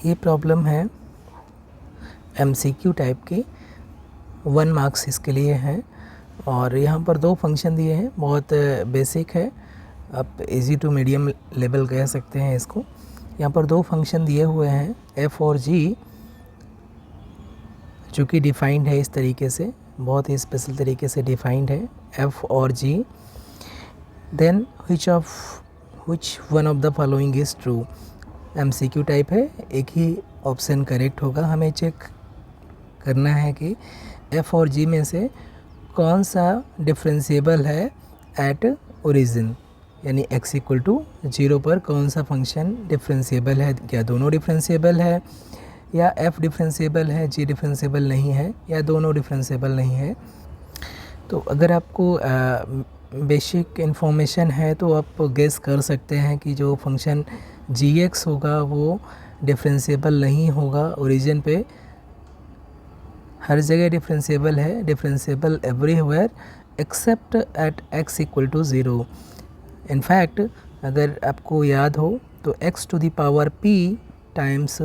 ये प्रॉब्लम है MCQ type की, 1 मार्क्स इसके लिए है। और यहाँ पर 2 फंक्शन दिए हैं, बहुत बेसिक है, आप इजी टू मीडियम लेवल कह सकते हैं इसको। यहाँ पर 2 फंक्शन दिए हुए हैं f और g, जो कि डिफाइंड है इस तरीके से, बहुत ही स्पेशल तरीके से डिफाइंड है f और g। Then which one of the following is true। MCQ type है, एक ही ऑप्शन करेक्ट होगा। हमें चेक करना है कि f और g में से कौन सा डिफरेंशिएबल है एट ओरिजिन, यानी x इक्वल टू 0 पर कौन सा फंक्शन डिफरेंशिएबल है। क्या दोनों डिफरेंशिएबल है, या f डिफरेंशिएबल है, g डिफरेंशिएबल नहीं है, या दोनों डिफरेंशिएबल नहीं है। तो अगर आपको बेसिक इन्फॉर्मेशन है तो आप गेस कर सकते हैं कि जो फंक्शन gx होगा वो डिफरेंशिएबल नहीं होगा ओरिजिन पे। हर जगह डिफरेंशिएबल है, differentiable everywhere except at x equal to 0। In fact अगर आपको याद हो तो x to the power p times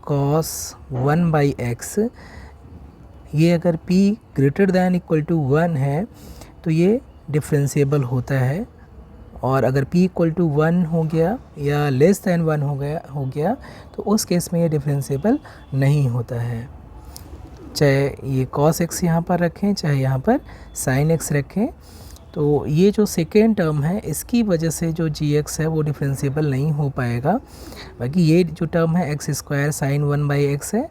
cos 1 by x, ये अगर p greater than equal to 1 है तो ये डिफरेंशिएबल होता है, और अगर p इक्वल टू 1 हो गया या लेस दैन 1 हो गया तो उस केस में ये डिफरेंशिएबल नहीं होता है। चाहे ये cos x यहाँ पर रखें, चाहे यहाँ पर sin x रखें, तो ये जो सेकेंड टर्म है इसकी वजह से जो gx है वो डिफरेंशिएबल नहीं हो पाएगा। बाकी ये जो टर्म है x square sine 1 by x है,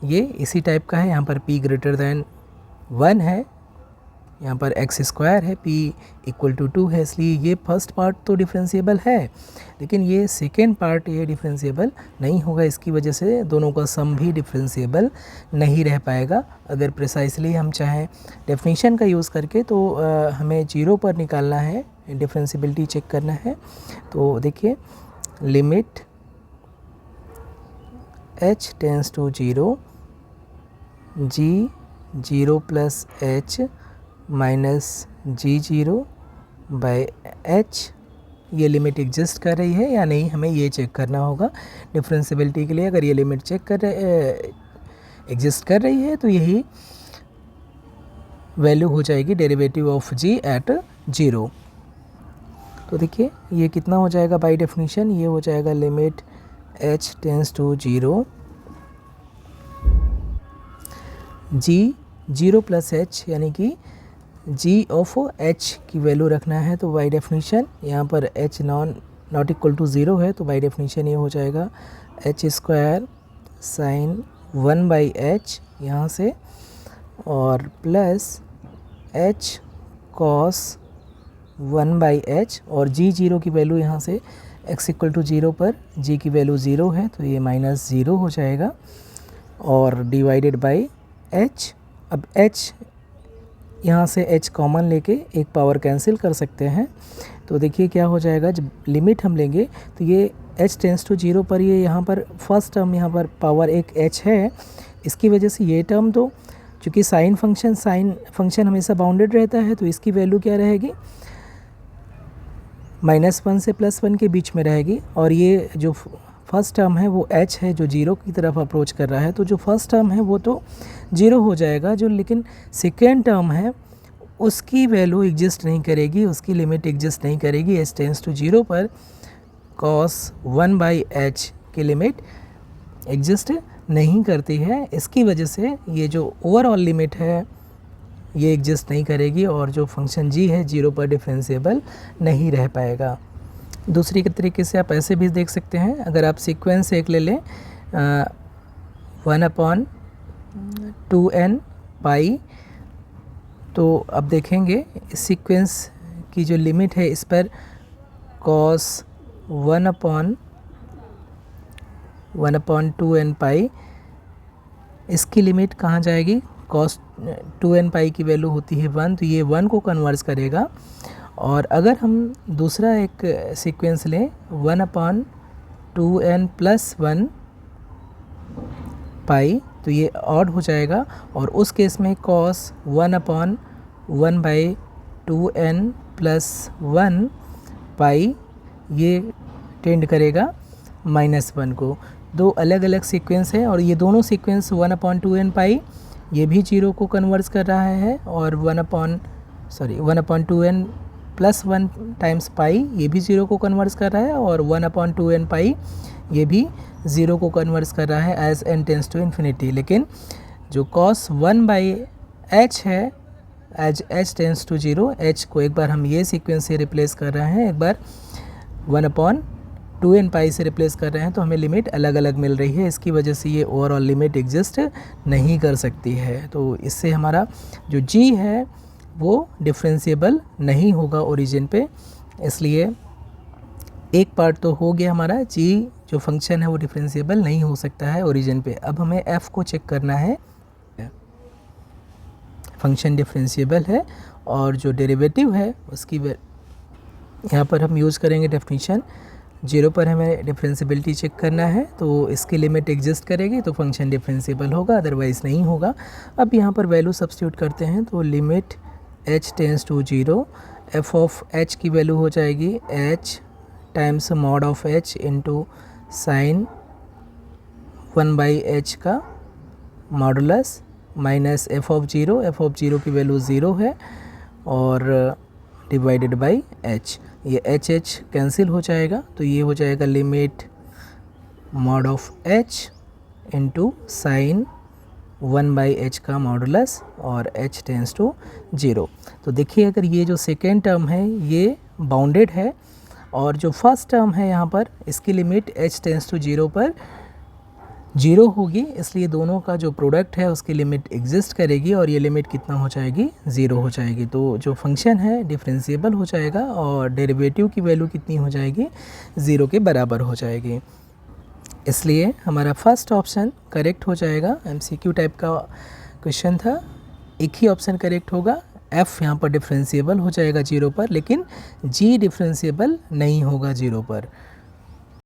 ये इसी टाइप का है। यहाँ पर p ग्रेटर दैन 1 है, यहाँ पर x स्क्वायर है, p इक्वल टू 2 है, इसलिए ये फर्स्ट पार्ट तो डिफरेंशिएबल है, लेकिन ये सेकेंड पार्ट ये डिफरेंशिएबल नहीं होगा। इसकी वजह से दोनों का सम भी डिफरेंशिएबल नहीं रह पाएगा। अगर प्रिसाइसली हम चाहें डेफिनेशन का यूज़ करके तो हमें 0 पर निकालना है, डिफरेंशिएबिलिटी चेक करना है। तो देखिए, limit h tends to 0 g 0 plus h minus g0 by h, ये लिमिट एग्जिस्ट कर रही है या नहीं, हमें ये चेक करना होगा डिफरेंशिएबिलिटी के लिए। अगर ये लिमिट एग्जिस्ट कर रही है तो यही वैल्यू हो जाएगी डेरिवेटिव ऑफ g एट 0। तो देखिए ये कितना हो जाएगा बाय डेफिनेशन, ये हो जाएगा limit h tends to 0 g 0 plus h, यानी कि g ऑफ h की वैल्यू रखना है। तो बाय डेफिनेशन यहाँ पर h नॉट इक्वल टू 0 है, तो बाय डेफिनेशन ये हो जाएगा h square sine 1 by h यहाँ से, और plus h cos 1 by h, और g 0 की वैल्यू यहाँ से x इक्वल टू 0 पर g की वैल्यू 0 है, तो ये माइनस 0 हो जाएगा, और डिवाइडेड बाई h। अब h यहाँ से h कॉमन लेके एक पावर कैंसिल कर सकते हैं। तो देखिए क्या हो जाएगा, जब लिमिट हम लेंगे तो ये h टेंस टू 0 पर ये यहाँ पर फर्स्ट टर्म यहाँ पर पावर एक h है, इसकी वजह से ये टर्म, तो चूँकि साइन फंक्शन हमेशा बाउंडेड रहता है तो इसकी वैल्यू क्या रहेगी, -1 से +1 के बीच में रहेगी। और ये जो फर्स्ट टर्म है वो h है जो 0 की तरफ अप्रोच कर रहा है, तो जो फर्स्ट टर्म है वो तो 0 हो जाएगा, जो लेकिन सेकेंड टर्म है उसकी वैल्यू एग्जिस्ट नहीं करेगी, उसकी लिमिट एग्जिस्ट नहीं करेगी। h टेंस टू 0 पर cos 1 बाई h की लिमिट एग्जिस्ट नहीं करती है, इसकी वजह से ये जो ओवरऑल लिमिट है ये एग्जिस्ट नहीं करेगी, और जो फंक्शन g है 0 पर डिफरेंशिएबल नहीं रह पाएगा। दूसरी के तरीके से आप ऐसे भी देख सकते हैं, अगर आप सीक्वेंस एक ले लें 1/2n पाई, तो अब देखेंगे इस सीक्वेंस की जो लिमिट है इस पर cos 1/2n पाई, इसकी लिमिट कहाँ जाएगी, cos 2n पाई की वैल्यू होती है 1, तो ये 1 को कन्वर्स करेगा। और अगर हम दूसरा एक सीक्वेंस लें 1/2n प्लस 1 पाई, तो ये ऑड हो जाएगा, और उस केस में cos 1/1/2n प्लस 1 पाई ये टेंड करेगा -1 को। दो अलग अलग सीक्वेंस है और ये दोनों सीक्वेंस 1/2n पाई ये भी 0 को कन्वर्स कर रहा है और 1/2n प्लस 1 टाइम्स पाई ये भी 0 को कन्वर्स कर रहा है और 1/2n पाई ये भी 0 को कन्वर्स कर रहा है as n tends to infinity. लेकिन जो cos 1/h है as h tends to 0, h को एक बार हम ये सीक्वेंस से रिप्लेस कर रहे हैं, एक बार 1/2n पाई से रिप्लेस कर रहे हैं, तो हमें लिमिट अलग अलग मिल रही है। इसकी वजह से ये ओवरऑल लिमिट एग्जिस्ट नहीं कर सकती है। तो इससे हमारा जो g है वो डिफरेंशिएबल नहीं होगा ओरिजिन पे। इसलिए एक पार्ट तो हो गया हमारा, g जो फंक्शन है वो डिफरेंशिएबल नहीं हो सकता है ओरिजिन पे। अब हमें f को चेक करना है, फंक्शन डिफरेंशिएबल है और जो डेरिवेटिव है उसकी यहाँ पर हम यूज़ करेंगे डेफिनेशन। 0 पर हमें डिफरेंशिएबिलिटी चेक करना है, तो इसकी लिमिट एग्जिस्ट करेगी तो फंक्शन डिफरेंशिएबल होगा, अदरवाइज़ नहीं होगा। अब यहाँ पर वैल्यू सब्स्टिट्यूट करते हैं, तो limit h tends to 0, f of h की वैल्यू हो जाएगी h times mod of h into sine 1/h का मॉडुलस माइनस f ऑफ 0 की वैल्यू 0 है और डिवाइडेड बाई h। ये h कैंसिल हो जाएगा, तो ये हो जाएगा limit mod of h into sine 1/h का मॉडुलस और h टेंस टू 0। तो देखिए अगर ये जो सेकेंड टर्म है ये बाउंडेड है और जो फर्स्ट टर्म है यहाँ पर इसकी लिमिट h टेंस टू 0 पर 0 होगी, इसलिए दोनों का जो प्रोडक्ट है उसकी लिमिट एग्जिस्ट करेगी और ये लिमिट कितना हो जाएगी, 0 हो जाएगी। तो जो फंक्शन है डिफरेंशिएबल हो जाएगा और डेरिवेटिव की वैल्यू कितनी हो जाएगी, 0 के बराबर हो जाएगी। इसलिए हमारा फर्स्ट ऑप्शन करेक्ट हो जाएगा। MCQ टाइप का क्वेश्चन था, एक ही ऑप्शन करेक्ट होगा। f यहाँ पर डिफरेंशिएबल हो जाएगा 0 पर, लेकिन g डिफरेंशिएबल नहीं होगा 0 पर।